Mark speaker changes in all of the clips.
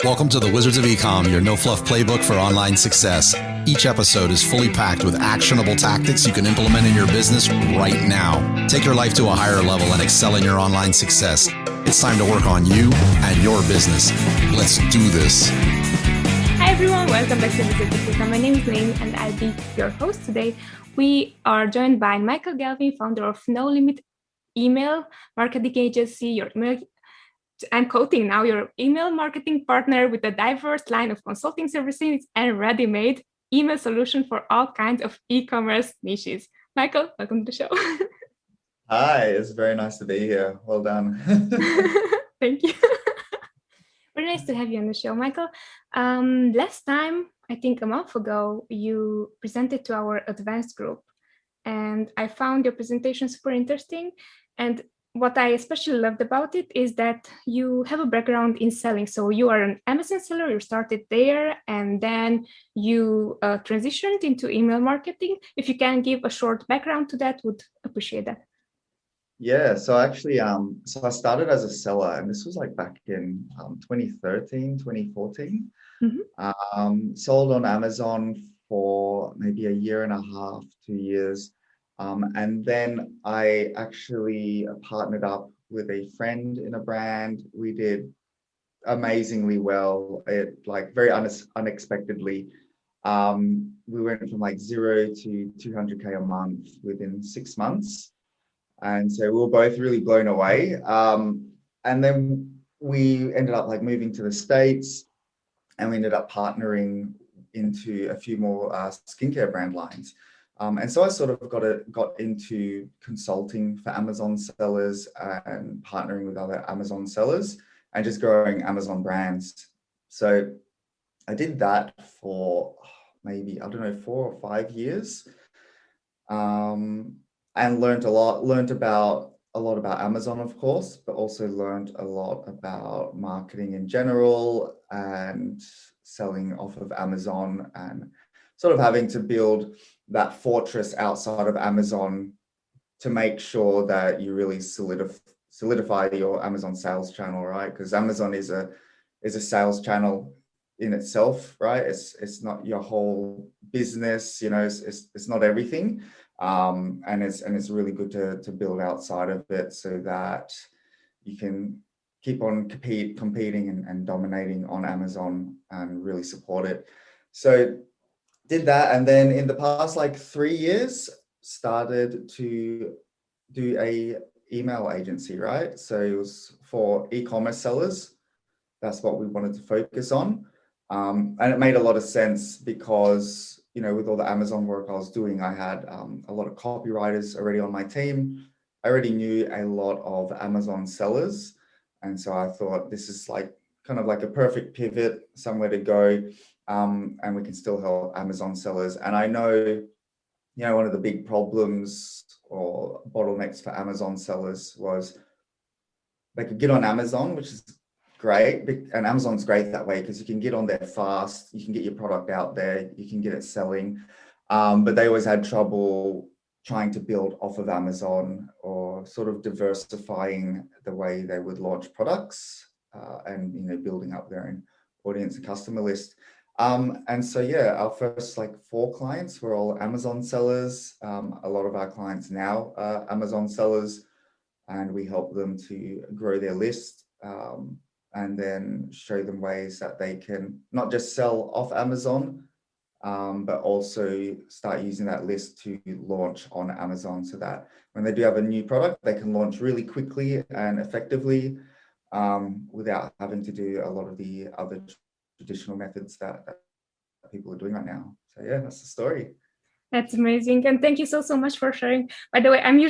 Speaker 1: Welcome to the Wizards of Ecom, your no-fluff playbook for online success. Each episode is fully packed with actionable tactics you can implement in your business right now. Take your life to a higher level and excel in your online success. It's time to work on you and your business. Let's do this.
Speaker 2: Hi everyone, welcome back to Wizards of Ecom. My name is Lynn and I'll be your host today. We are joined by Michael Gavin, founder of No Limit Email Marketing Agency, I'm quoting now, your email marketing partner with a diverse line of consulting services and ready-made email solution for all kinds of e-commerce niches. Michael, welcome to the show.
Speaker 3: Hi, it's very nice to be here. Well done.
Speaker 2: Thank you. Very nice to have you on the show, Michael. Last time, I think a month ago, you presented to our advanced group, and I found your presentation super interesting. And what I especially loved about it is that you have a background in selling. So you are an Amazon seller, you started there, and then you transitioned into email marketing. If you can give a short background to that, would appreciate that.
Speaker 3: Yeah, so actually, so I started as a seller, and this was like back in 2013, 2014. Sold on Amazon for maybe a year and a half, 2 years. And then I actually partnered up with a friend in a brand. We did amazingly well. It like very unexpectedly. We went from like 0 to 200K a month within 6 months. And so we were both really blown away. And then we ended up like moving to the States, and we ended up partnering into a few more skincare brand lines. And so I sort of got into consulting for Amazon sellers and partnering with other Amazon sellers and just growing Amazon brands. So I did that for maybe, 4 or 5 years, and learned a lot about Amazon, of course, but also learned a lot about marketing in general and selling off of Amazon and sort of having to build that fortress outside of Amazon to make sure that you really solidify your Amazon sales channel, right? Because Amazon is a sales channel in itself, right? It's not your whole business, you know. It's not everything, and it's really good to build outside of it so that you can keep on competing and dominating on Amazon and really support it. So did that, and then in the past like 3 years started to do a email agency, right? So it was for e-commerce sellers. That's what we wanted to focus on, and it made a lot of sense because, you know, with all the Amazon work I was doing, I had a lot of copywriters already on my team. I already knew a lot of Amazon sellers, and so I thought this is like kind of like a perfect pivot, somewhere to go. And we can still help Amazon sellers. And I know, you know, one of the big problems or bottlenecks for Amazon sellers was they could get on Amazon, which is great. And Amazon's great that way because you can get on there fast, you can get your product out there, you can get it selling. But they always had trouble trying to build off of Amazon or sort of diversifying the way they would launch products and, you know, building up their own audience and customer list. And so, yeah, our first like 4 clients were all Amazon sellers. A lot of our clients now are Amazon sellers, and we help them to grow their list and then show them ways that they can not just sell off Amazon, but also start using that list to launch on Amazon so that when they do have a new product, they can launch really quickly and effectively without having to do a lot of the other traditional methods that people are doing right now. So yeah, that's the story.
Speaker 2: That's amazing, and thank you so much for sharing. By the way, I'm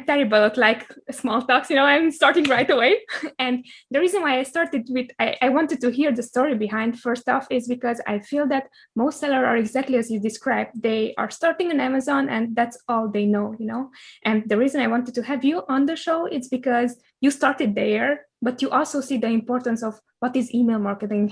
Speaker 2: terrible at like small talks, you know. I'm starting right away, and the reason why I started with I wanted to hear the story behind first off is because I feel that most sellers are exactly as you described. They are starting on Amazon and that's all they know, you know. And the reason I wanted to have you on the show is because you started there, but you also see the importance of what is email marketing,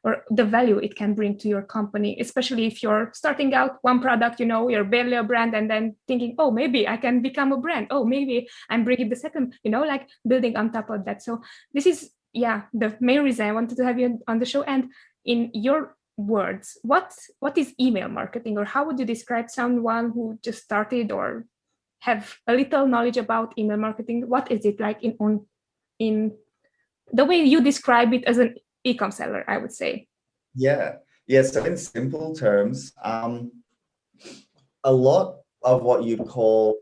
Speaker 2: or the value it can bring to your company, especially if you're starting out one product, you know, you're barely a brand, and then thinking, oh, maybe I can become a brand. Oh, maybe I'm bringing the second, you know, like building on top of that. So this is yeah, the main reason I wanted to have you on the show. And in your words, what is email marketing, or how would you describe someone who just started or have a little knowledge about email marketing? What is it like in the way you describe it as an e-com seller, I would say?
Speaker 3: Yeah. So in simple terms, a lot of what you'd call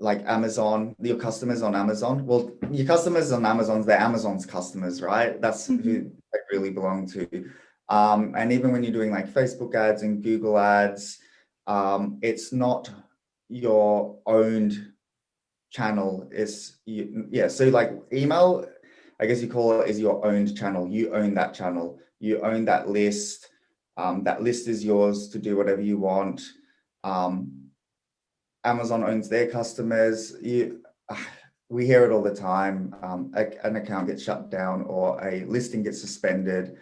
Speaker 3: Amazon, your customers on Amazon. Well, your customers on Amazon, they're Amazon's customers, right? That's who they really belong to. And even when you're doing like Facebook ads and Google ads, it's not your owned channel. So like email, I guess you call it, is your owned channel. You own that channel. You own that list. That list is yours to do whatever you want. Amazon owns their customers. We hear it all the time. An account gets shut down or a listing gets suspended,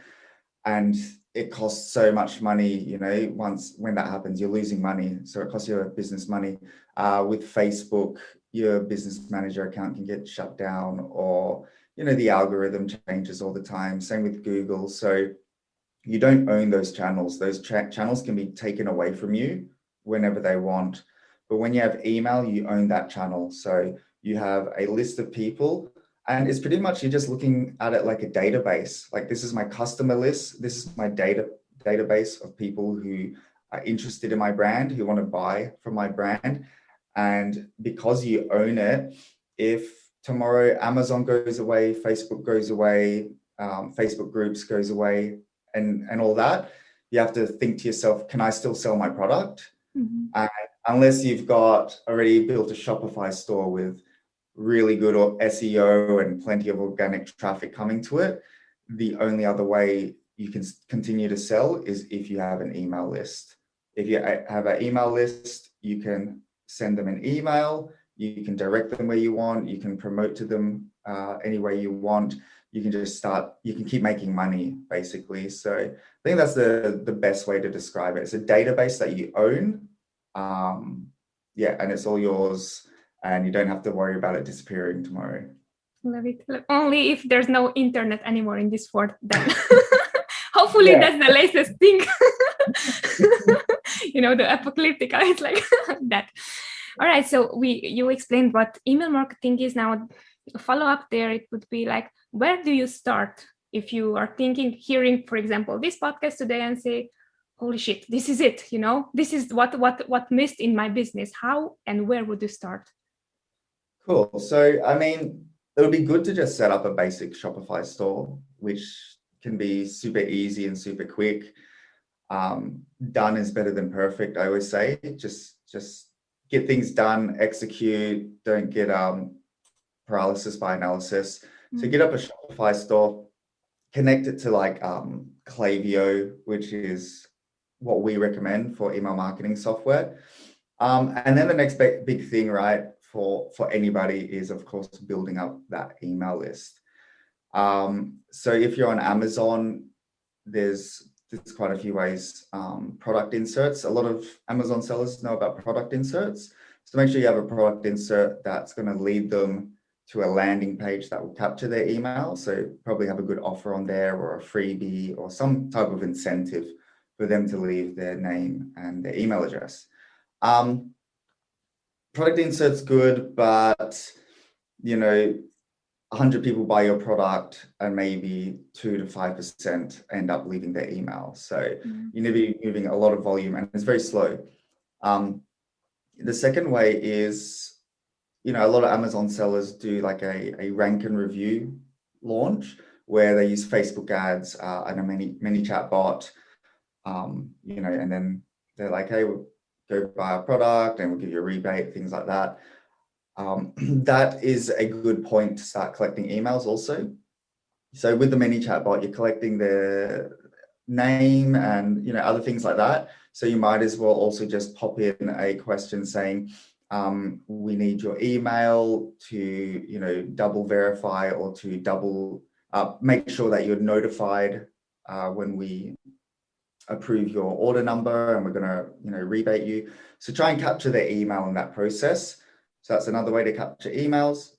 Speaker 3: and it costs so much money. When that happens, you're losing money. So it costs your business money. With Facebook, your business manager account can get shut down, or the algorithm changes all the time. Same with Google. So you don't own those channels. Those channels can be taken away from you whenever they want. But when you have email, you own that channel. So you have a list of people, and it's pretty much, you're just looking at it like a database. Like, this is my customer list. This is my database of people who are interested in my brand, who want to buy from my brand. And because you own it, if tomorrow Amazon goes away, Facebook goes away, Facebook groups goes away, and all that, you have to think to yourself, can I still sell my product? And unless you've got already built a Shopify store with really good SEO and plenty of organic traffic coming to it, the only other way you can continue to sell is if you have an email list. If you have an email list, you can send them an email, you can direct them where you want, you can promote to them any way you want. You can keep making money, basically. So I think that's the best way to describe it. It's a database that you own. And it's all yours, and you don't have to worry about it disappearing tomorrow.
Speaker 2: Love it. Only if there's no internet anymore in this world, then hopefully that's the latest thing. The apocalyptic, it's like that. All right, so you explained what email marketing is. Now a follow-up there, it would be like, where do you start if you are hearing, for example, this podcast today and say, holy shit, this is it, this is what missed in my business. How and where would you start?
Speaker 3: Cool. So, I mean, it would be good to just set up a basic Shopify store, which can be super easy and super quick. Done is better than perfect, I always say. Just get things done, execute, don't get paralysis by analysis. So get up a Shopify store, connect it to like Klaviyo, which is what we recommend for email marketing software. And then the next big thing, right, for anybody is, of course, building up that email list. So if you're on Amazon, there's quite a few ways. Product inserts. A lot of Amazon sellers know about product inserts. So make sure you have a product insert that's going to lead them to a landing page that will capture their email. So probably have a good offer on there, or a freebie, or some type of incentive for them to leave their name and their email address. Product insert's good, but 100 people buy your product and maybe 2 to 5% end up leaving their email. So you need to be moving a lot of volume, and it's very slow. The second way is, a lot of Amazon sellers do like a rank and review launch, where they use Facebook ads and a mini chat bot, and then they're like, hey, we'll go buy a product and we'll give you a rebate, things like that. That is a good point to start collecting emails also. So with the mini chat bot, you're collecting their name and other things like that. So you might as well also just pop in a question saying, we need your email to double verify, or to double make sure that you're notified when we approve your order number, and we're going to rebate you. So try and capture their email in that process. So that's another way to capture emails.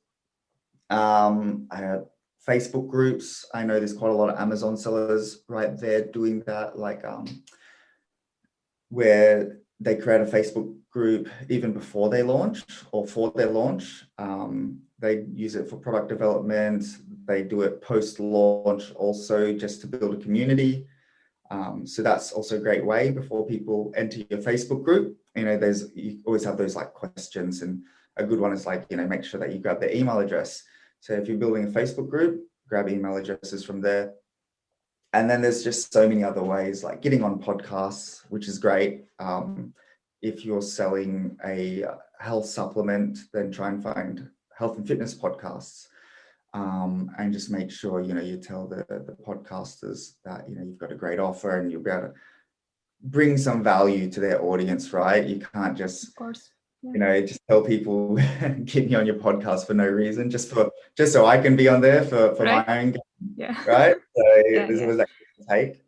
Speaker 3: I had Facebook groups. I know there's quite a lot of Amazon sellers right there doing that, like where they create a Facebook group even before they launch or for their launch. They use it for product development. They do it post-launch also just to build a community. So that's also a great way before people enter your Facebook group. You know, you always have those like questions, and a good one is like, you know, make sure that you grab their email address. So if you're building a Facebook group, grab email addresses from there. And then there's just so many other ways, like getting on podcasts, which is great. If you're selling a health supplement, then try and find health and fitness podcasts. And just make sure, you know, you tell the podcasters that, you know, you've got a great offer and you'll be able to bring some value to their audience, right? You can't just,
Speaker 2: of course,
Speaker 3: you know, just tell people, get me on your podcast for no reason, just so I can be on there for
Speaker 2: right.
Speaker 3: my own,
Speaker 2: yeah,
Speaker 3: right? So
Speaker 2: yeah,
Speaker 3: there's always that take.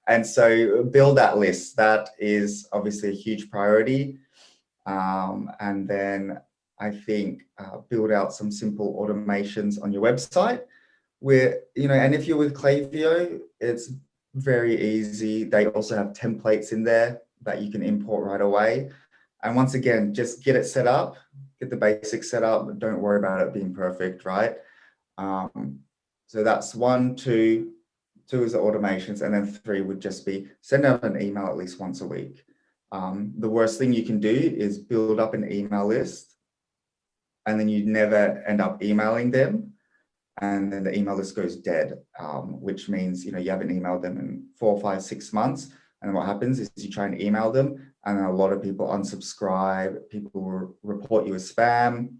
Speaker 3: And so build that list. That is obviously a huge priority. And then I think build out some simple automations on your website where, you know, and if you're with Klaviyo, it's very easy. They also have templates in there that you can import right away. And once again, just get it set up, get the basics set up. Don't worry about it being perfect, right? So that's 1, 2 is the automations. And then 3 would just be send out an email at least once a week. The worst thing you can do is build up an email list and then you never end up emailing them. And then the email list goes dead, which means, you know, you haven't emailed them in 4, 5, 6 months. And what happens is you try and email them and a lot of people unsubscribe. People will report you as spam.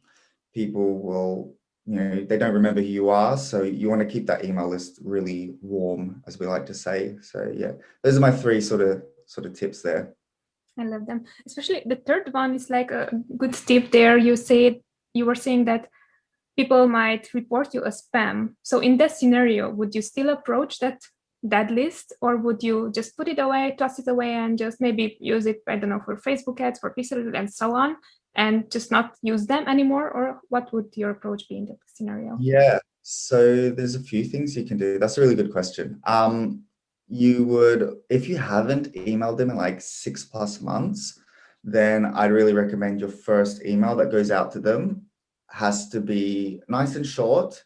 Speaker 3: People will, you know, they don't remember who you are. So you want to keep that email list really warm, as we like to say. So yeah, those are my 3 sort of tips there.
Speaker 2: I love them. Especially the third one is like a good tip there. You were saying that people might report you as spam. So in that scenario, would you still approach that list, or would you just put it away, toss it away, and just maybe use it, I don't know, for Facebook ads, for pixel and so on, and just not use them anymore? Or what would your approach be in that scenario?
Speaker 3: Yeah, so there's a few things you can do. That's a really good question. You would, if you haven't emailed them in like 6+ months, then I'd really recommend your first email that goes out to them has to be nice and short.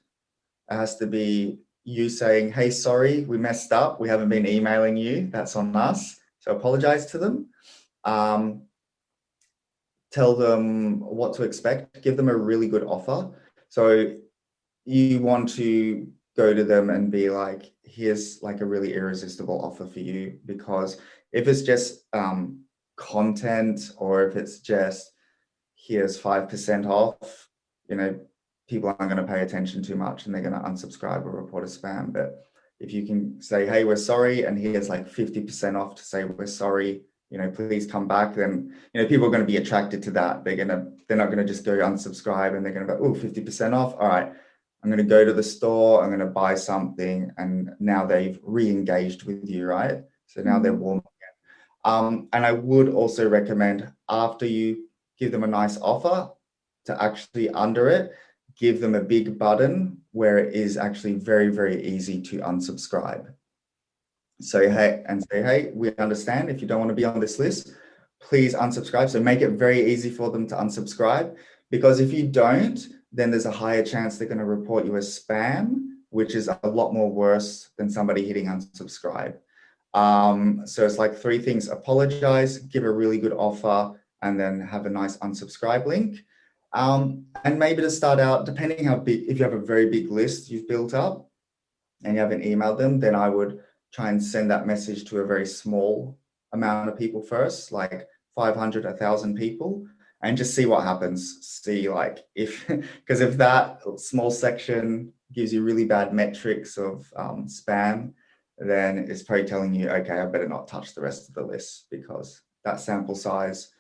Speaker 3: It has to be you saying, hey, sorry, we messed up. We haven't been emailing you. That's on us. So apologize to them. Tell them what to expect. Give them a really good offer. So you want to go to them and be like, here's like a really irresistible offer for you. Because if it's just content, or if it's just here's 5% off, you know, people aren't going to pay attention too much and they're going to unsubscribe or report a spam. But if you can say, hey, we're sorry, and here's like 50% off to say we're sorry, you know, please come back, then, you know, people are going to be attracted to that. They're not going to just go unsubscribe and they're going to go, oh, 50% off. All right, I'm going to go to the store, I'm going to buy something. And now they've re-engaged with you, right? So now they're warm again. And I would also recommend, after you give them a nice offer, to actually under it, give them a big button where it is actually very, very easy to unsubscribe. So, hey, we understand if you don't want to be on this list, please unsubscribe. So make it very easy for them to unsubscribe, because if you don't, then there's a higher chance they're going to report you as spam, which is a lot more worse than somebody hitting unsubscribe. So it's like 3 things: apologize, give a really good offer, and then have a nice unsubscribe link. And maybe to start out, depending how big, if you have a very big list you've built up and you haven't emailed them, then I would try and send that message to a very small amount of people first, like 500, 1,000 people, and just see what happens. See, like, because if that small section gives you really bad metrics of spam, then it's probably telling you, okay, I better not touch the rest of the list, because that sample size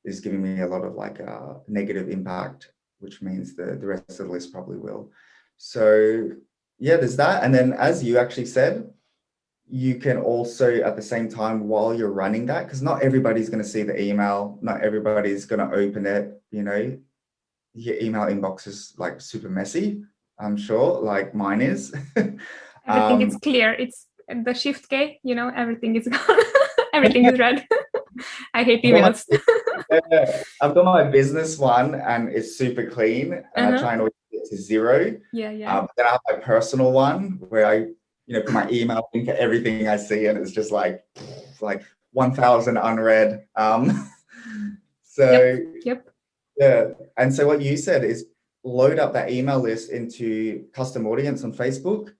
Speaker 3: is giving me a lot of like a negative impact, which means the rest of the list probably will. So yeah, there's that. And then, as you actually said, you can also at the same time, while you're running that, because not everybody's going to see the email, not everybody's going to open it, you know, your email inbox is like super messy. I'm sure, like mine is.
Speaker 2: Everything is clear. It's the shift K, everything is gone. Everything is red. I hate emails.
Speaker 3: I've got my business one and it's super clean, and I try and always get to 0.
Speaker 2: Yeah.
Speaker 3: Then I have my personal one where I, put my email in for everything I see, and it's just like 1,000 unread.
Speaker 2: Yep.
Speaker 3: Yeah. And so what you said is load up that email list into custom audience on Facebook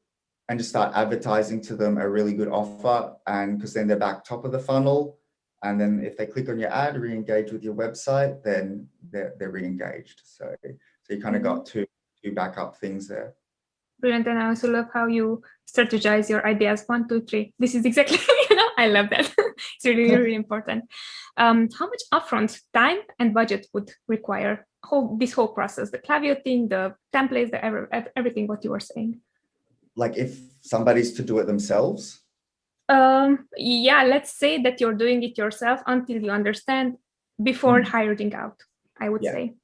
Speaker 3: and just start advertising to them a really good offer. And because then they're back top of the funnel. And then if they click on your ad, re-engage with your website, then they're re-engaged. So you kind of got two backup things there.
Speaker 2: Brilliant. And I also love how you strategize your ideas. 1, 2, 3. This is exactly, I love that. It's really, really important. How much upfront time and budget would require this whole process, the Klaviyo thing, the templates, everything what you were saying?
Speaker 3: Like if somebody's to do it themselves?
Speaker 2: Yeah, let's say that you're doing it yourself until you understand before hiring out, I would say.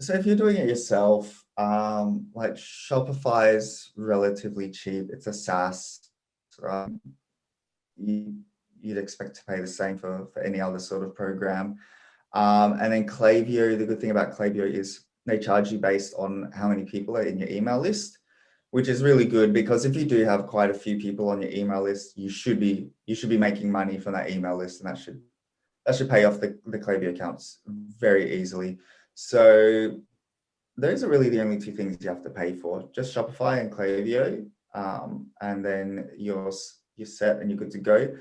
Speaker 3: So if you're doing it yourself, like Shopify is relatively cheap. It's a SaaS. You'd expect to pay the same for any other sort of program. And then Klaviyo, the good thing about Klaviyo is they charge you based on how many people are in your email list, which is really good, because if you do have quite a few people on your email list, you should be making money from that email list, and that should pay off the Klaviyo accounts very easily. So those are really the only 2 things you have to pay for, just Shopify and Klaviyo, and then you're set and you're good to go.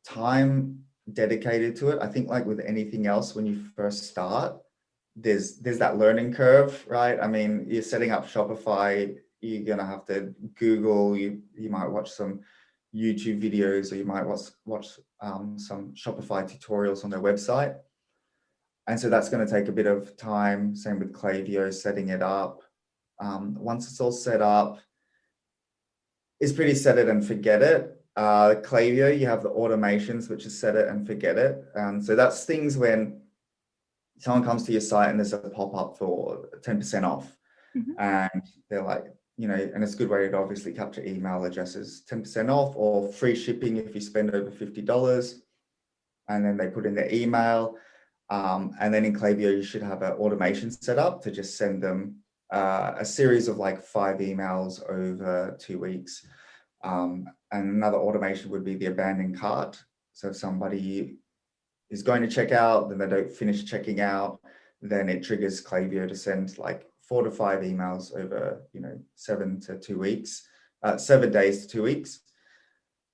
Speaker 3: Time dedicated to it, I think like with anything else, when you first start, there's that learning curve, right? I mean, you're setting up Shopify, you're gonna have to Google, you might watch some YouTube videos, or you might watch some Shopify tutorials on their website. And so that's going to take a bit of time. Same with Klaviyo, setting it up. Once it's all set up, it's pretty set it and forget it. Klaviyo, you have the automations, which is set it and forget it. So that's things when someone comes to your site and there's a pop-up for 10% off. And they're like, and it's a good way to obviously capture email addresses, 10% off or free shipping if you spend over $50. And then they put in their email. And then in Klaviyo, you should have an automation set up to just send them a series of like 5 emails over 2 weeks. And another automation would be the abandoned cart. So if somebody is going to check out, then they don't finish checking out, then it triggers Klaviyo to send like 4 to 5 emails over, 7 to 2 weeks, 7 days to 2 weeks.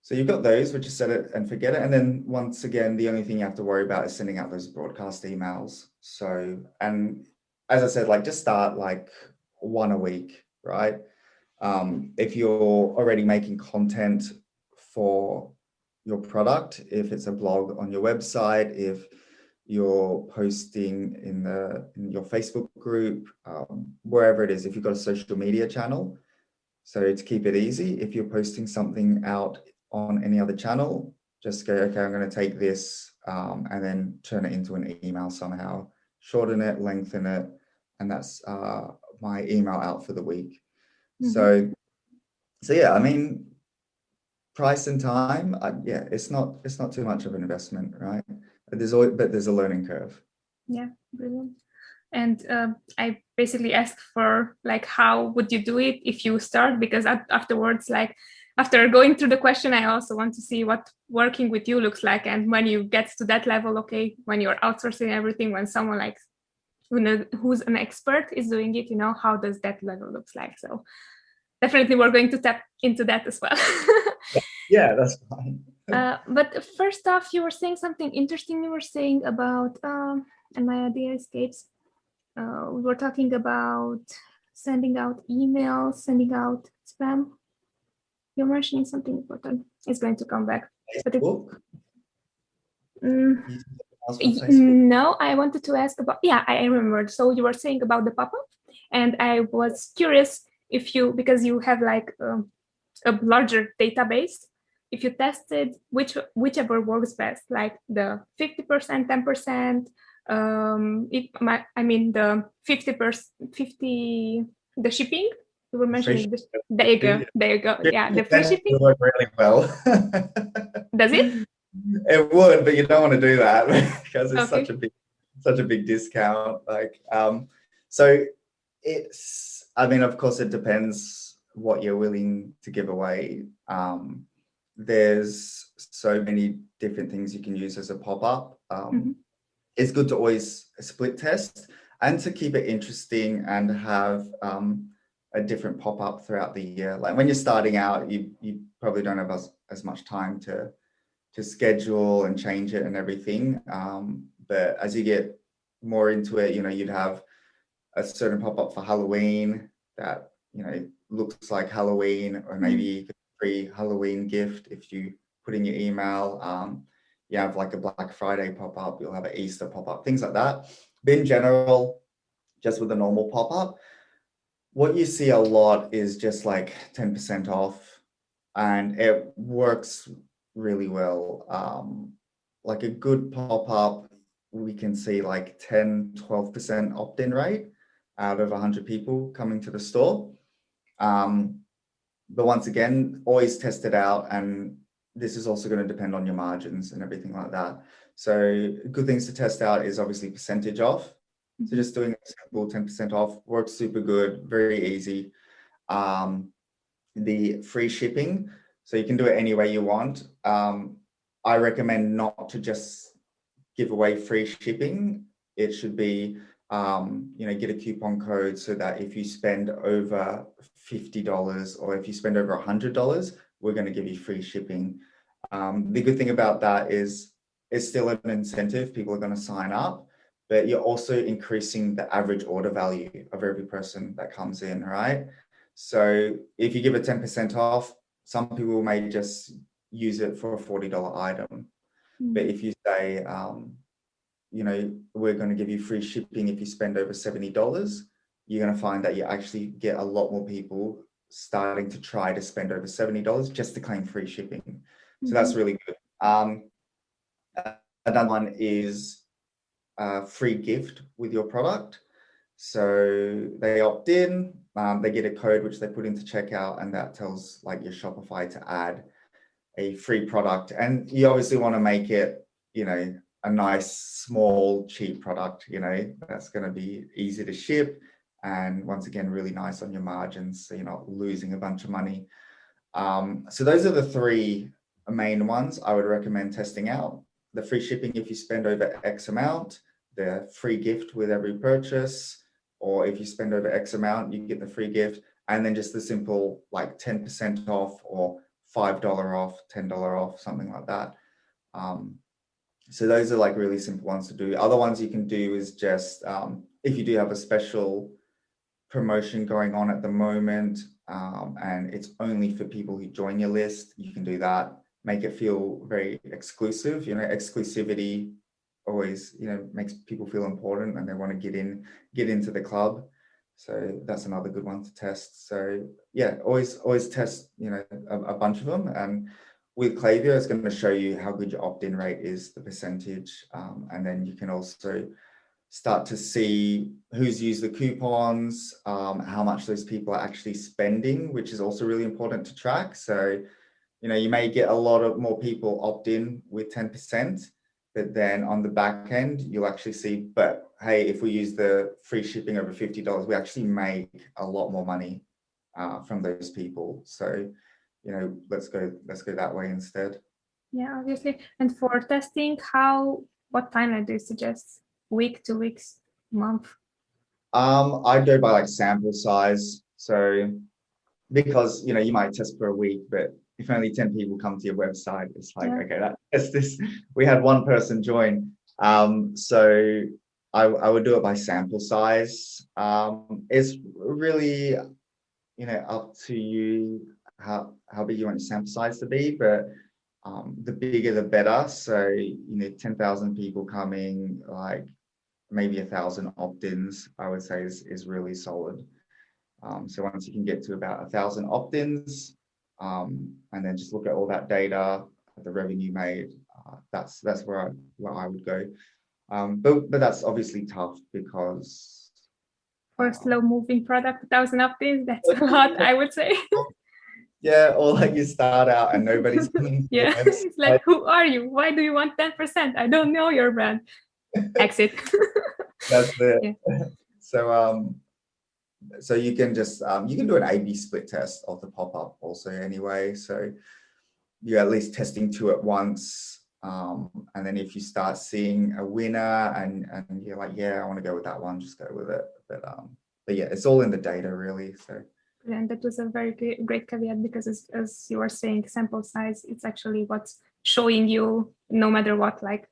Speaker 3: So you've got those, which is set it and forget it. And then once again, the only thing you have to worry about is sending out those broadcast emails. So, and as I said, like just start like 1 a week, right? If you're already making content for your product, if it's a blog on your website, if you're posting in your Facebook group, wherever it is, if you've got a social media channel. So to keep it easy, if you're posting something out on any other channel, just go, okay, I'm going to take this and then turn it into an email somehow, shorten it, lengthen it, and that's my email out for the week. So yeah, I mean, price and time, it's not too much of an investment, right? But there's a learning curve. Yeah,
Speaker 2: brilliant. And I basically asked for like, how would you do it if you start? Because afterwards, like after going through the question, I also want to see what working with you looks like. And when you get to that level, okay, when you're outsourcing everything, when someone like who's an expert is doing it, how does that level looks like? So definitely we're going to tap into that as well.
Speaker 3: Yeah, that's fine.
Speaker 2: But first off, you were saying something interesting. You were saying about, and my idea escapes. We were talking about sending out emails, sending out spam. You're mentioning something important. It's going to come back.
Speaker 3: Facebook?
Speaker 2: No, I wanted to ask about, I remembered. So you were saying about the pop-up, and I was curious if because you have like a larger database, if you tested whichever works best, like the 50%, 10%, I mean the 50%, the shipping. You were mentioning this. There you go. There you go. Yeah, the free shipping.
Speaker 3: Would work really well.
Speaker 2: Does it?
Speaker 3: It would, but you don't want to do that because it's
Speaker 2: Okay.
Speaker 3: such a big discount. So it's, I mean, of course, it depends what you're willing to give away. There's so many different things you can use as a pop-up. It's good to always split test and to keep it interesting and have a different pop-up throughout the year. Like when you're starting out, you probably don't have as much time to schedule and change it and everything. But as you get more into it, you'd have a certain pop-up for Halloween that, looks like Halloween, or maybe you get a free Halloween gift if you put in your email. You have like a Black Friday pop-up, you'll have an Easter pop-up, things like that. But in general, just with a normal pop-up, what you see a lot is just like 10% off, and it works really well. Like a good pop-up, we can see like 10-12% opt-in rate out of 100 people coming to the store. But once again, always test it out, and this is also going to depend on your margins and everything like that. So good things to test out is obviously percentage off. So just doing a simple 10% off works super good, very easy. The free shipping, so you can do it any way you want. I recommend not to just give away free shipping. It should be, get a coupon code so that if you spend over $50 or if you spend over $100, we're going to give you free shipping. The good thing about that is it's still an incentive. People are going to sign up, but you're also increasing the average order value of every person that comes in, right? So if you give it 10% off, some people may just use it for a $40 item. But if you say, we're going to give you free shipping if you spend over $70, you're going to find that you actually get a lot more people starting to try to spend over $70 just to claim free shipping. So that's really good. Another one is a free gift with your product. So they opt in, they get a code which they put into checkout, and that tells like your Shopify to add a free product. And you obviously want to make it, a nice, small, cheap product, that's going to be easy to ship. And once again, really nice on your margins, so you're not losing a bunch of money. So those are the three main ones I would recommend testing out. The free shipping if you spend over X amount, the free gift with every purchase, or if you spend over X amount, you get the free gift, and then just the simple like 10% off or $5 off, $10 off, something like that. So those are like really simple ones to do. Other ones you can do is just, if you do have a special promotion going on at the moment, and it's only for people who join your list, you can do that. Make it feel very exclusive. Exclusivity always, makes people feel important and they want to get into the club. So that's another good one to test. So yeah, always test, a bunch of them. And with Klaviyo, it's going to show you how good your opt-in rate is, the percentage. And then you can also start to see who's used the coupons, how much those people are actually spending, which is also really important to track. So, you may get a lot of more people opt in with 10%, but then on the back end, you'll actually see, but hey, if we use the free shipping over $50, we actually make a lot more money from those people. So, let's go that way instead.
Speaker 2: Yeah, obviously. And for testing, what timeline do you suggest? Week, 2 weeks, month?
Speaker 3: I'd go by like sample size. So because, you might test for a week, but if only 10 people come to your website, it's like, okay, that's this. We had one person join. So I would do it by sample size. It's really, up to you how big you want your sample size to be, but the bigger the better. So 10,000 people coming, like maybe 1,000 opt-ins, I would say is really solid. So once you can get to about 1,000 opt-ins, and then just look at all that data, the revenue made, that's where I would go. But that's obviously tough because
Speaker 2: For a slow moving product, 1,000 opt-ins, that's a lot, I would say.
Speaker 3: yeah, or like you start out and nobody's coming to the
Speaker 2: Yeah,
Speaker 3: website.
Speaker 2: it's like, who are you? Why do you want 10%? I don't know your brand. Exit.
Speaker 3: That's it.
Speaker 2: Yeah.
Speaker 3: So you can just you can do an A/B split test of the pop-up also anyway. So you're at least testing two at once. And then if you start seeing a winner and you're like, yeah, I want to go with that one, just go with it. But yeah, it's all in the data really. So
Speaker 2: And that was a very great caveat, because as you were saying, sample size, it's actually what's showing you no matter what. Like,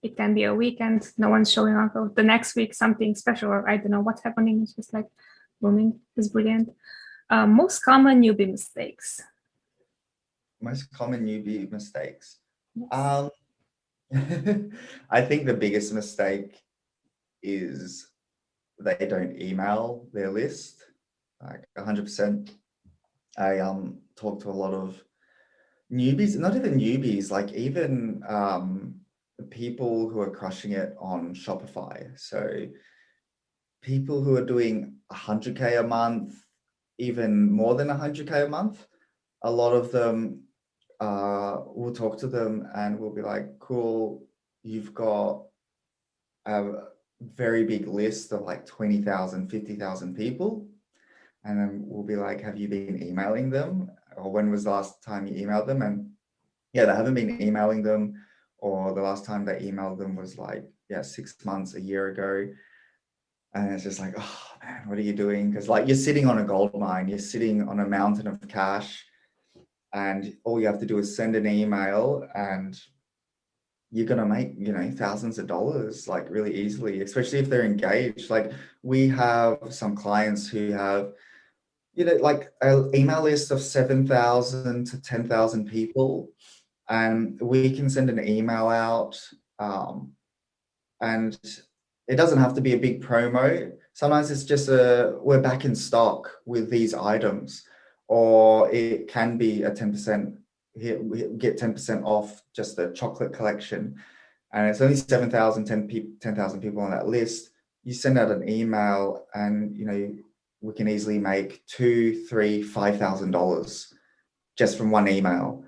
Speaker 2: it can be a weekend, no one's showing up. Oh, the next week something special, or I don't know what's happening. It's just like booming. It's brilliant. Most common newbie mistakes.
Speaker 3: most common newbie mistakes.
Speaker 2: Yes.
Speaker 3: I think the biggest mistake is they don't email their list, like 100%. I talk to a lot of newbies, not even newbies, like even people who are crushing it on Shopify. So people who are doing 100K a month, even more than 100K a month, a lot of them, we'll talk to them and we'll be like, cool, you've got a very big list of like 20,000, 50,000 people. And then we'll be like, have you been emailing them? Or when was the last time you emailed them? And yeah, they haven't been emailing them, or the last time they emailed them was like, 6 months, a year ago. And it's just like, oh man, what are you doing? Because like you're sitting on a gold mine, you're sitting on a mountain of cash, and all you have to do is send an email and you're going to make, thousands of dollars like really easily, especially if they're engaged. Like we have some clients who have, like an email list of 7,000 to 10,000 people, and we can send an email out, and it doesn't have to be a big promo. Sometimes it's just we're back in stock with these items, or it can be a 10%, get 10% off just the chocolate collection. And it's only 7,000, 10,000 people on that list. You send out an email and, we can easily make $2,000, $3,000, $5,000 just from one email.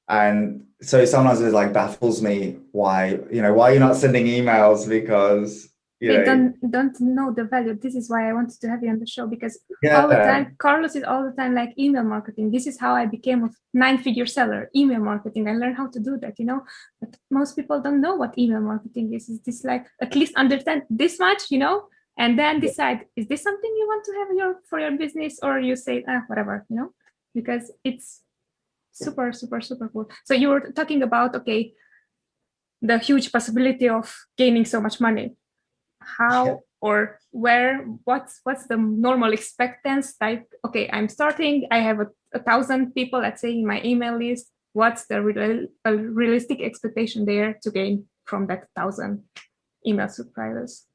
Speaker 3: And so sometimes it like baffles me why you're not sending emails, because
Speaker 2: they don't know the value. This is why I wanted to have you on the show, because
Speaker 3: yeah.
Speaker 2: all the time, Carlos is all the time like email marketing. This is how I became a 9-figure seller, email marketing. I learned how to do that, but most people don't know what email marketing is. It's this like, at least understand this much, and then decide, is this something you want to have for your business, or you say, whatever, because it's super, super, super cool. So you were talking about, okay, the huge possibility of gaining so much money. How or where, what's the normal expectance? Like, okay, I'm starting, I have 1,000 people, let's say, in my email list. What's the realistic expectation there to gain from that 1,000 email subscribers?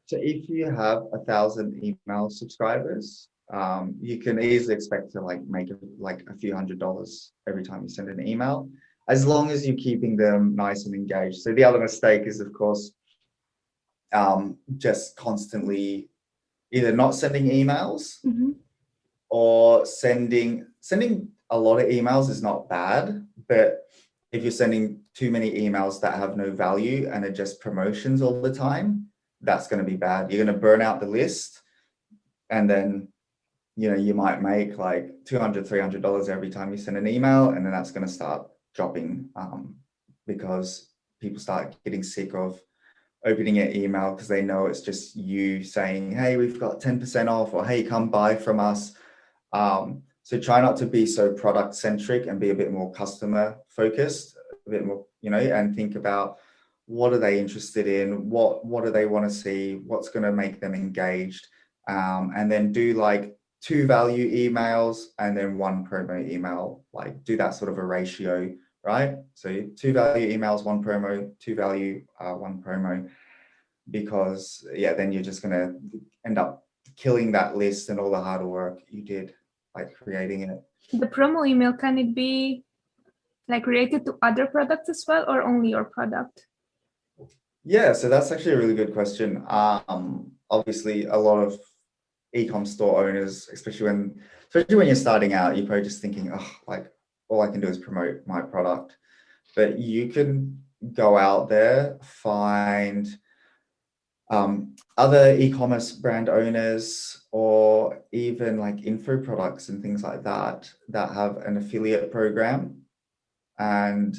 Speaker 3: So if you have 1,000 email subscribers, you can easily expect to like make like a few $100s every time you send an email, as long as you're keeping them nice and engaged. So the other mistake is, of course, just constantly either not sending emails, or sending a lot of emails is not bad, but if you're sending too many emails that have no value and are just promotions all the time, that's going to be bad. You're going to burn out the list, and then you might make like $200, $300 every time you send an email, and then that's going to start dropping, because people start getting sick of opening an email because they know it's just you saying, hey, we've got 10% off, or hey, come buy from us. So try not to be so product centric and be a bit more customer focused, a bit more, and think about what are they interested in, what do they want to see, what's going to make them engaged, and then do like 2 value emails and then 1 promo email, like do that sort of a ratio, right? So 2 value emails, 1 promo, 2 value, 1 promo, because then you're just going to end up killing that list and all the hard work you did by creating it.
Speaker 2: The promo email, can it be like related to other products as well, or only your product?
Speaker 3: Yeah, so that's actually a really good question. Obviously, a lot of e-com store owners, especially when you're starting out, you're probably just thinking, oh, like all I can do is promote my product. But you can go out there, find other e-commerce brand owners, or even like info products and things like that have an affiliate program, and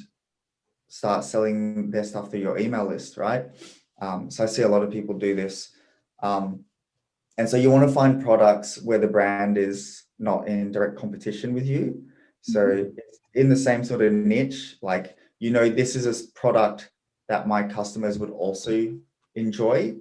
Speaker 3: start selling their stuff through your email list, right? So I see a lot of people do this. And so you want to find products where the brand is not in direct competition with you. So it's in the same sort of niche, like, this is a product that my customers would also enjoy.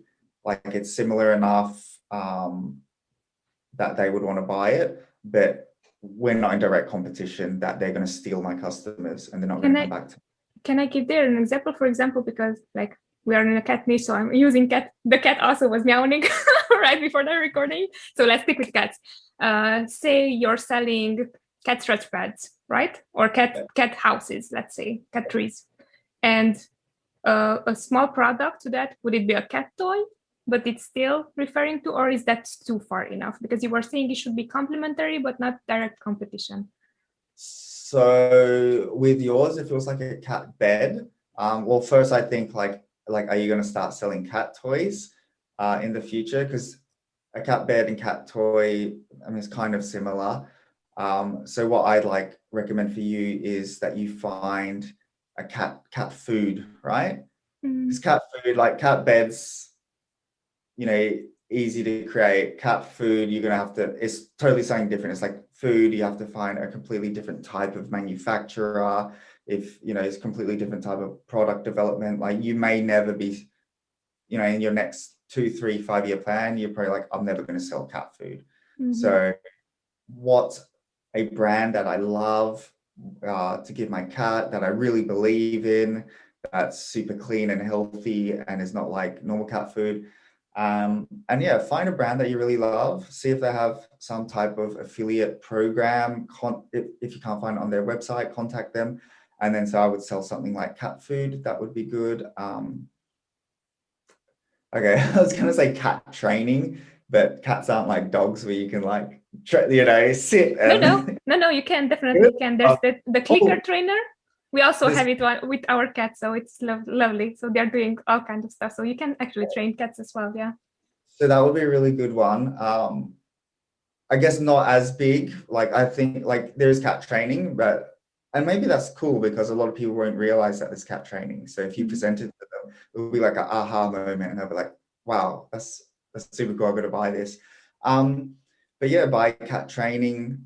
Speaker 3: Like it's similar enough that they would want to buy it, but we're not in direct competition that they're going to steal my customers and they're not going to come back to me.
Speaker 2: Can I give there an example, for example, because like we are in a cat niche, so I'm using cat. The cat also was meowing right before the recording. So let's stick with cats. Say you're selling cat stretch pads, right? Or cat houses, let's say, cat trees. And a small product to that, would it be a cat toy, but it's still referring to, or is that too far enough? Because you were saying it should be complementary, but not direct competition.
Speaker 3: So with yours, if it was like a cat bed, well, first I think like, are you going to start selling cat toys in the future? Because a cat bed and cat toy, I mean, it's kind of similar. So what I'd recommend for you is that you find a cat food, right? Because cat food, like cat beds, easy to create. Cat food, you're going to it's totally something different. It's like food, you have to find a completely different type of manufacturer. If, it's completely different type of product development, like you may never be, in your next 2, 3, 5-year plan, you're probably like, I'm never going to sell cat food. So what's a brand that I love to give my cat, that I really believe in, that's super clean and healthy and is not like normal cat food? And yeah, find a brand that you really love, see if they have some type of affiliate program. If you can't find it on their website, contact them. And then, so I would sell something like cat food. That would be good. Okay, I was going to say cat training, but cats aren't like dogs where you can sit. And...
Speaker 2: No, you can, definitely can. There's the clicker trainer. We also have it with our cats, so it's lovely. So they're doing all kinds of stuff. So you can actually train cats as well, yeah.
Speaker 3: So that would be a really good one. I guess not as big. Like I think there's cat training, and maybe that's cool because a lot of people won't realize that there's cat training. So if you present it to them, it will be like an aha moment, and they'll be like, "Wow, that's super cool. I've got to buy this." But yeah, buy cat training.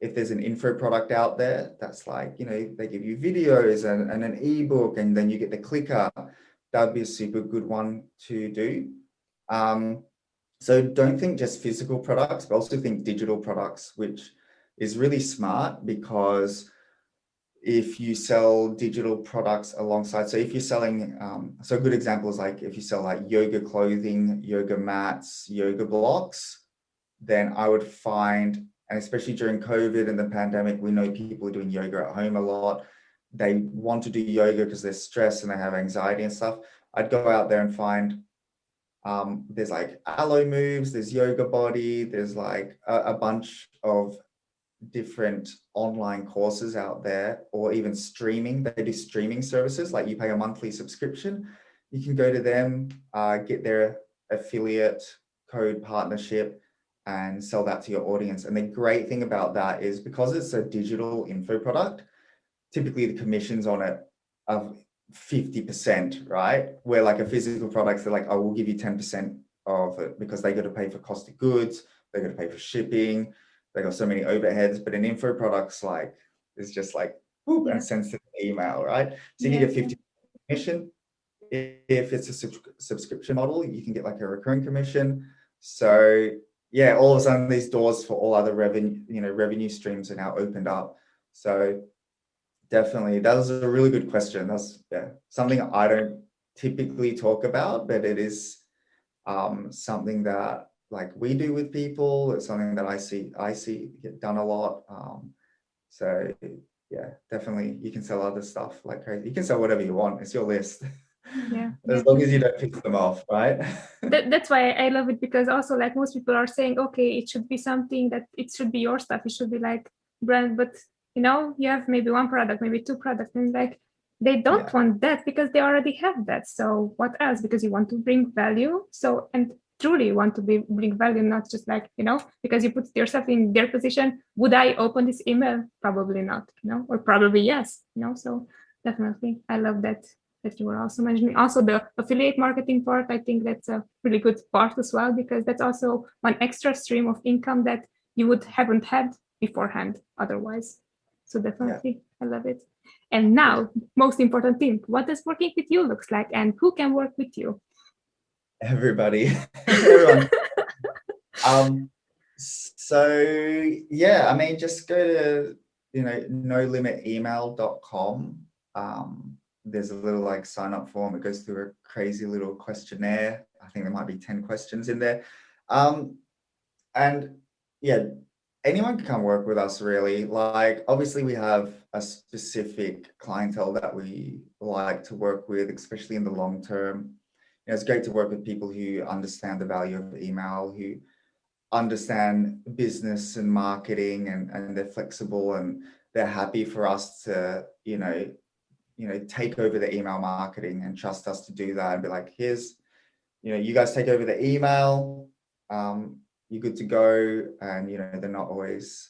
Speaker 3: If there's an info product out there that's like, they give you videos and an ebook, and then you get the clicker, that would be a super good one to do. So don't think just physical products, but also think digital products, which is really smart, because if you sell digital products alongside, so if you're selling, so a good example is like if you sell like yoga clothing, yoga mats, yoga blocks, then I would find, and especially during COVID and the pandemic, we know people are doing yoga at home a lot. They want to do yoga because they're stressed and they have anxiety and stuff. I'd go out there and find, there's like aloe moves, there's yoga body, there's like a bunch of different online courses out there, or even streaming. They do streaming services, like you pay a monthly subscription. You can go to them, get their affiliate code partnership, and sell that to your audience. And the great thing about that is, because it's a digital info product, typically the commissions on it are 50%, right? Where like a physical product, they're like, I will give you 10% of it, because they got to pay for cost of goods, they got to pay for shipping, they got so many overheads. But in info products, like, it's just like, whoop, and sends to the email, right? So you get 50% commission. If it's a subscription model, you can get like a recurring commission. So yeah, all of a sudden these doors for all other revenue streams are now opened up. So definitely, that was a really good question. That's something I don't typically talk about, but it is something that like we do with people. It's something that I see get done a lot. So yeah, definitely you can sell other stuff like crazy. You can sell whatever you want. It's your list.
Speaker 2: Yeah.
Speaker 3: As long as you don't piss them off, right?
Speaker 2: That's why I love it, because also like most people are saying, okay, it should be something that it should be your stuff. It should be like brand, but you have maybe one product, maybe two products, and like they don't want that because they already have that. So what else? Because you want to bring value. So, and truly you want to bring value, not just like, because you put yourself in their position. Would I open this email? Probably not, or probably yes, so definitely. I love that you were also mentioning. Also the affiliate marketing part, I think that's a really good part as well, because that's also one extra stream of income that you haven't had beforehand otherwise. So definitely, I love it. And now, most important thing, what does working with you looks like, and who can work with you?
Speaker 3: Everybody, everyone. So yeah, I mean, just go to nolimitemail.com. There's a little like sign up form. It goes through a crazy little questionnaire. I think there might be 10 questions in there. And yeah, anyone can come work with us really. Like, obviously we have a specific clientele that we like to work with, especially in the long term. It's great to work with people who understand the value of email, who understand business and marketing, and they're flexible and they're happy for us to, take over the email marketing and trust us to do that and be like, here's, you guys take over the email, you're good to go. And, they're not always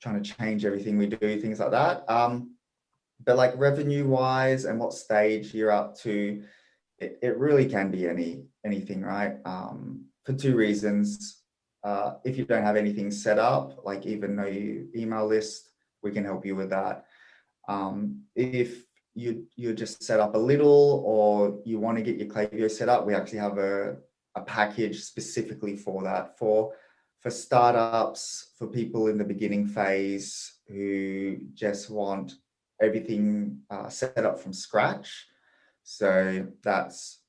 Speaker 3: trying to change everything we do, things like that. But like revenue wise and what stage you're up to, it really can be anything, right? For two reasons. If you don't have anything set up, like even know your email list, we can help you with that. If you're just set up a little, or you want to get your Klaviyo set up, we actually have a package specifically for that, for startups, for people in the beginning phase who just want everything set up from scratch. So that's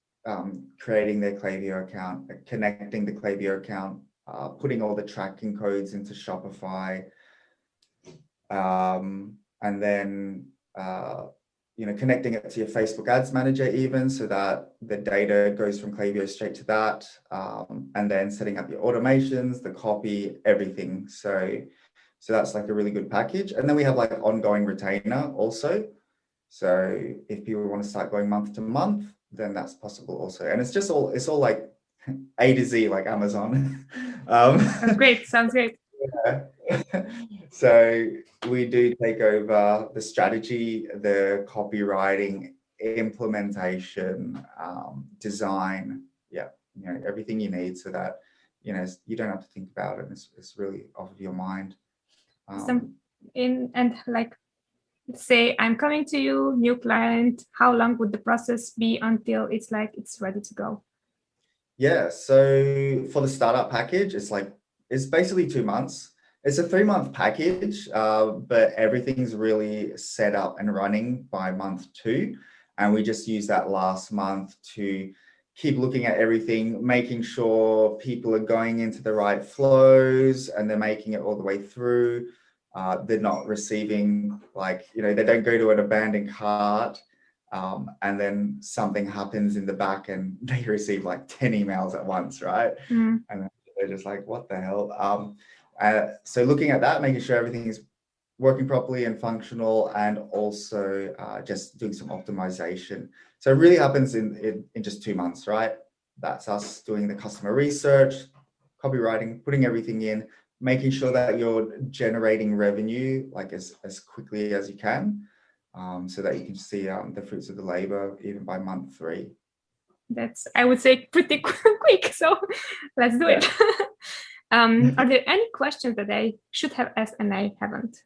Speaker 3: creating their Klaviyo account, connecting the Klaviyo account, putting all the tracking codes into Shopify, and then connecting it to your Facebook Ads Manager even, so that the data goes from Klaviyo straight to that, and then setting up your automations, the copy, everything. So that's like a really good package. And then we have like ongoing retainer also. So if people want to start going month to month, then that's possible also. And it's all like A to Z, like Amazon.
Speaker 2: Sounds great.
Speaker 3: Yeah. So we do take over the strategy, the copywriting, implementation, design. Yeah, everything you need, so that you don't have to think about it. It's really off of your mind.
Speaker 2: Say I'm coming to you, new client, how long would the process be until it's ready to go?
Speaker 3: Yeah, so for the startup package, it's basically 2 months. It's a 3-month package, but everything's really set up and running by month 2. And we just use that last month to keep looking at everything, making sure people are going into the right flows and they're making it all the way through. They're not receiving they don't go to an abandoned cart, and then something happens in the back and they receive like 10 emails at once, right? And then they're just like, what the hell? So looking at that, making sure everything is working properly and functional, and also just doing some optimization. So it really happens in just 2 months, right? That's us doing the customer research, copywriting, putting everything in, making sure that you're generating revenue like as quickly as you can, so that you can see the fruits of the labor even by month 3.
Speaker 2: That's, I would say, pretty quick. So let's do it. Are there any questions that I should have asked and I haven't?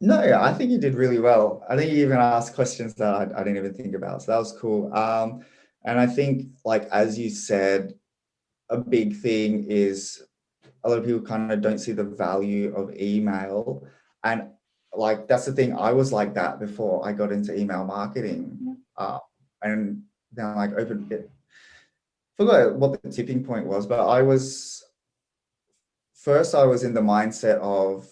Speaker 3: No, I think you did really well. I think you even asked questions that I didn't even think about. So that was cool. And I think, like, as you said, a big thing is a lot of people kind of don't see the value of email. And like, that's the thing. I was like that before I got into email marketing. And then like opened it. Forgot what the tipping point was, but I was in the mindset of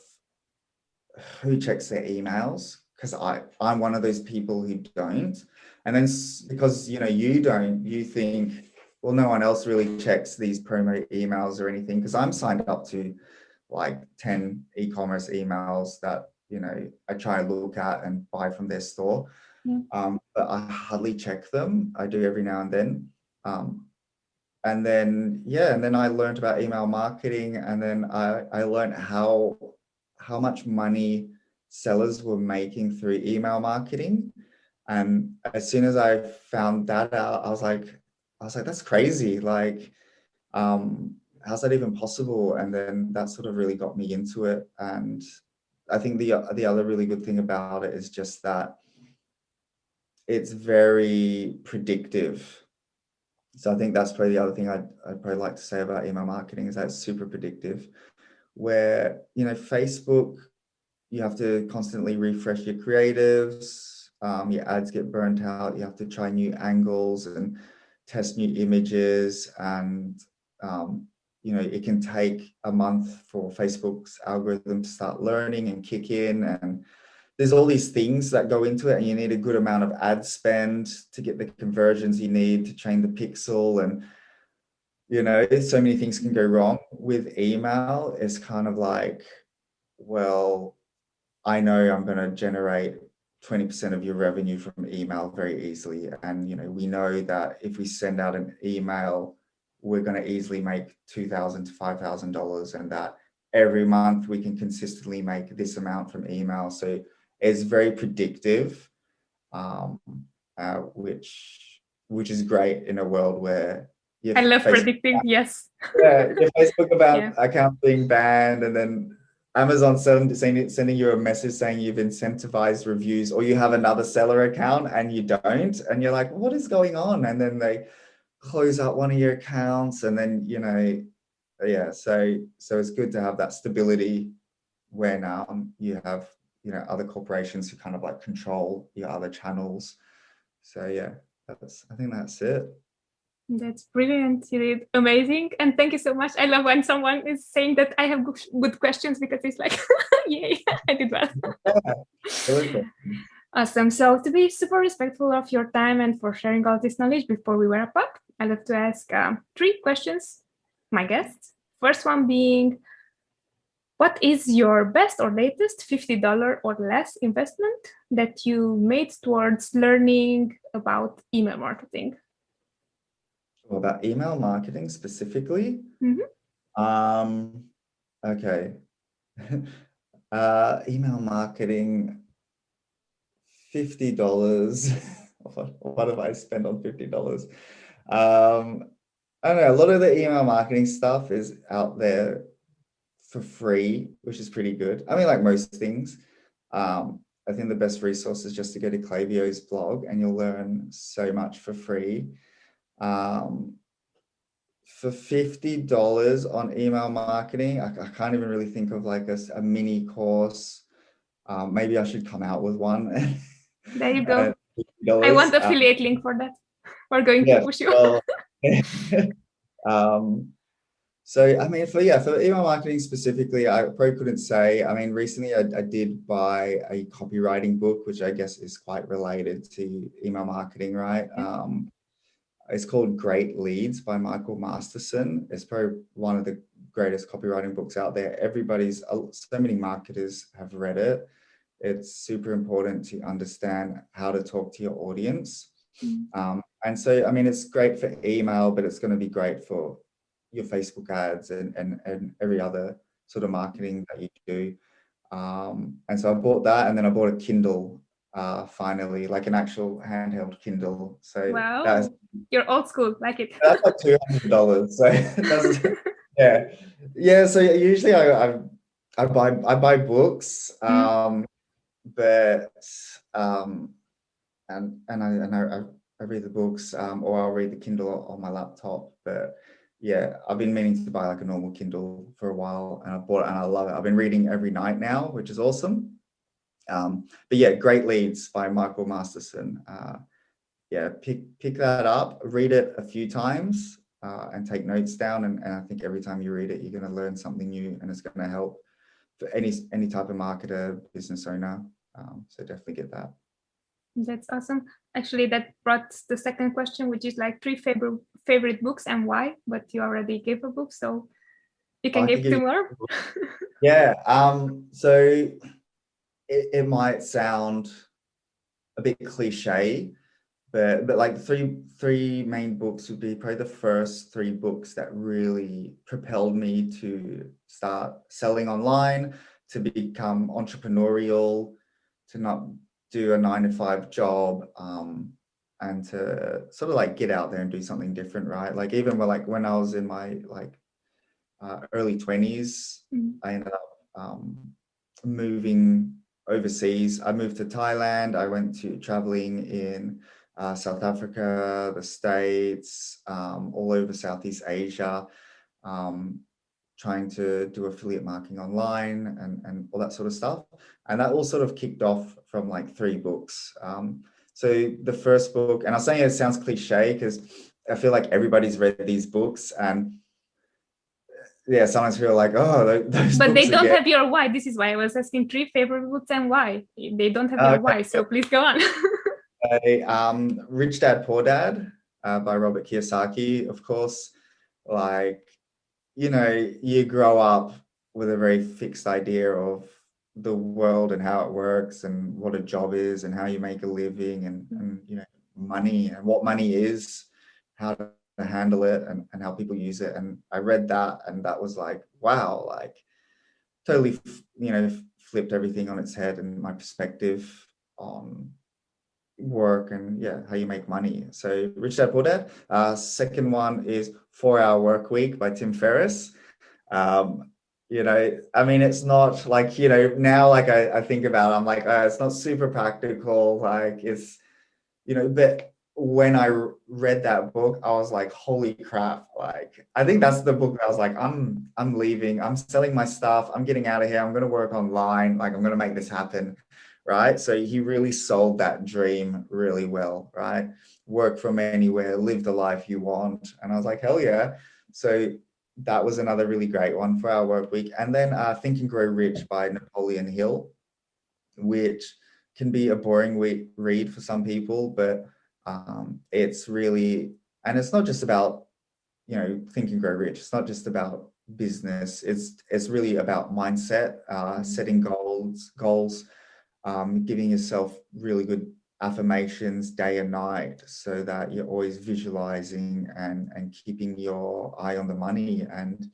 Speaker 3: who checks their emails, because I'm one of those people who don't. And then because, you think, well, no one else really checks these promo emails or anything, because I'm signed up to like 10 e-commerce emails that, I try and look at and buy from their store. But I hardly check them. I do every now and then. And then I learned about email marketing, and then I learned how much money sellers were making through email marketing. And as soon as I found that out, I was like, that's crazy. Like, how's that even possible? And then that sort of really got me into it. And I think the other really good thing about it is just that it's very predictive. So I think that's probably the other thing I'd probably like to say about email marketing, is that it's super predictive. Where, Facebook, you have to constantly refresh your creatives, your ads get burnt out, you have to try new angles and test new images, and it can take a month for Facebook's algorithm to start learning and kick in, and there's all these things that go into it, and you need a good amount of ad spend to get the conversions you need to train the pixel. And, so many things can go wrong. With email, it's kind of like, well, I know I'm going to generate 20% of your revenue from email very easily. And, we know that if we send out an email, we're going to easily make $2,000 to $5,000, and that every month we can consistently make this amount from email. So it's very predictive, which is great in a world where
Speaker 2: I love predicting. Yes.
Speaker 3: Yeah, your Facebook account being banned, and then Amazon sending you a message saying you've incentivized reviews, or you have another seller account and you don't, and you're like, what is going on? And then they close out one of your accounts, and then so it's good to have that stability when you have other corporations who kind of like control your other channels. So I think that's it.
Speaker 2: That's brilliant. You did amazing, and thank you so much. I love when someone is saying that I have good questions, because it's like, yay, I did well. Awesome. So to be super respectful of your time and for sharing all this knowledge, before we wrap up, I love to ask 3 questions my guests. First one being, what is your best or latest $50 or less investment that you made towards learning about email marketing?
Speaker 3: About email marketing specifically? Okay. Email marketing, $50. What have I spent on $50? I don't know. A lot of the email marketing stuff is out there for free, which is pretty good. I mean, like most things. I think the best resource is just to go to Klaviyo's blog, and you'll learn so much for free. For $50 on email marketing, I can't even really think of like a mini course. Maybe I should come out with one.
Speaker 2: There you go. I want the affiliate link for that. We're going to push you.
Speaker 3: So I mean, for email marketing specifically, I probably couldn't say. I mean, recently I did buy a copywriting book, which I guess is quite related to email marketing, right? It's called Great Leads by Michael Masterson. It's probably one of the greatest copywriting books out there. So many marketers have read it. It's super important to understand how to talk to your audience. And so, I mean, it's great for email, but it's going to be great for your Facebook ads and every other sort of marketing that you do. And so I bought that, and then I bought a Kindle finally, like an actual handheld Kindle. So
Speaker 2: wow, you're old school, like it.
Speaker 3: That's like $200. So that's, So usually I buy books, but I read the books, or I'll read the Kindle on my laptop. But I've been meaning to buy like a normal Kindle for a while, and I bought it and I love it. I've been reading every night now, which is awesome. But Great Leads by Michael Masterson. Pick that up, read it a few times, and take notes down. And I think every time you read it, you're going to learn something new, and it's going to help for any type of marketer, business owner. So definitely get that.
Speaker 2: That's awesome. Actually, that brought the second question, which is like 3 favorite books and why, but you already gave a book, so you can give 2 more.
Speaker 3: Yeah. So it might sound a bit cliche, but like three main books would be probably the first 3 books that really propelled me to start selling online, to become entrepreneurial, to not do a 9-to-5 job, and to sort of like get out there and do something different, right? Like even when I was in my early 20s, I ended up moving overseas. I moved to Thailand. I went to traveling in South Africa, the States, all over Southeast Asia, trying to do affiliate marketing online and all that sort of stuff. And that all sort of kicked off from like 3 books. So the first book, and I'm saying it sounds cliche because I feel like everybody's read these books, and yeah, sometimes feel like, oh, those
Speaker 2: but they don't
Speaker 3: have
Speaker 2: have your why. This is why I was asking 3 favorite books and why. They don't have your why, so please go on.
Speaker 3: Rich Dad, Poor Dad by Robert Kiyosaki, of course. Like, you grow up with a very fixed idea of the world and how it works and what a job is and how you make a living and money and what money is, how to handle it and how people use it. And I read that, and that was like, wow, like totally, flipped everything on its head and my perspective on work and how you make money. So Rich Dad Poor Dad. Second one is 4-Hour Workweek by Tim Ferris. It's not like, now like I think about it, I'm like, it's not super practical, like it's, but when I read that book, I was like, holy crap, like I think that's the book that I was like, I'm leaving, I'm selling my stuff, I'm getting out of here, I'm going to work online, like I'm going to make this happen. Right. So he really sold that dream really well, right? Work from anywhere, live the life you want. And I was like, hell yeah. So that was another really great one for our work week. And then Think and Grow Rich by Napoleon Hill, which can be a boring read for some people, but it's really, and it's not just about, Think and Grow Rich. It's not just about business. It's really about mindset, setting goals, giving yourself really good affirmations day and night so that you're always visualizing and keeping your eye on the money. And,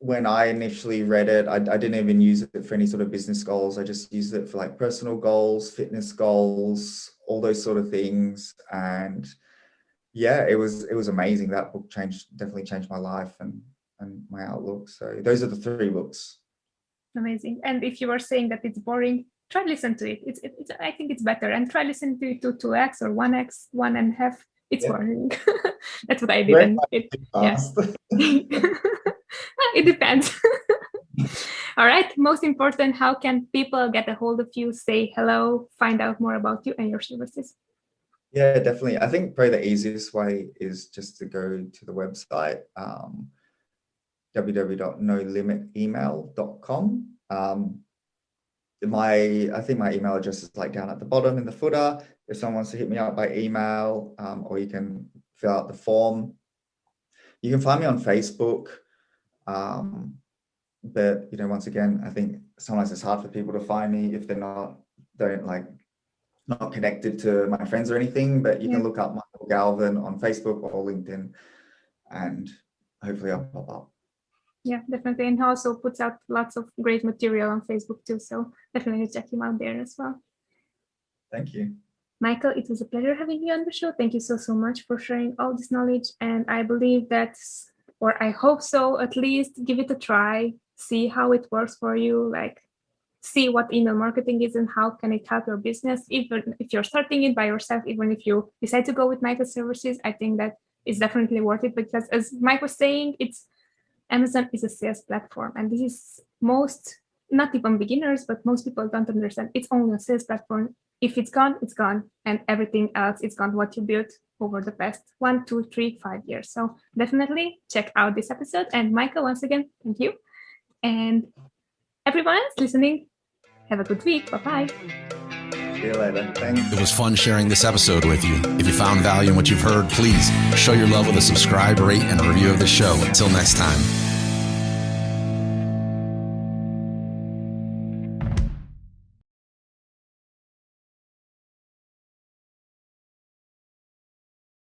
Speaker 3: when I initially read it, I didn't even use it for any sort of business goals. I just used it for like personal goals, fitness goals, all those sort of things. And yeah, it was amazing. That book definitely changed my life and my outlook. So those are the 3 books. Amazing.
Speaker 2: And if you are saying that it's boring, try listen to it. It's I think it's better. And try listen to it to 2x or 1x, 1.5. It's boring. That's what I did. And it depends. All right. Most important, how can people get a hold of you, say hello, find out more about you and your services?
Speaker 3: Yeah, definitely. I think probably the easiest way is just to go to the website, www.nolimitemail.com. I think my email address is like down at the bottom in the footer. If someone wants to hit me up by email, or you can fill out the form. You can find me on Facebook. But once again, I think sometimes it's hard for people to find me if they're not connected to my friends or anything. But you can look up Michael Galvin on Facebook or LinkedIn, and hopefully I'll pop up.
Speaker 2: Yeah, definitely. And he also puts out lots of great material on Facebook too. So definitely check him out there as well.
Speaker 3: Thank you.
Speaker 2: Michael, it was a pleasure having you on the show. Thank you so much for sharing all this knowledge. And I believe or I hope so, at least give it a try, see how it works for you, like see what email marketing is and how can it help your business. Even if you're starting it by yourself, even if you decide to go with Michael's services, I think that it's definitely worth it, because as Mike was saying, Amazon is a sales platform, and this is not even beginners, but most people don't understand. It's only a sales platform. If it's gone, it's gone, and everything else is gone, what you built over the past 1, 2, 3, 5 years. So definitely check out this episode. And Michael, once again, thank you. And everyone else listening, have a good week. Bye-bye.
Speaker 3: See you later. Thanks.
Speaker 1: It was fun sharing this episode with you. If you found value in what you've heard, please show your love with a subscribe, rate, and a review of the show. Until next time.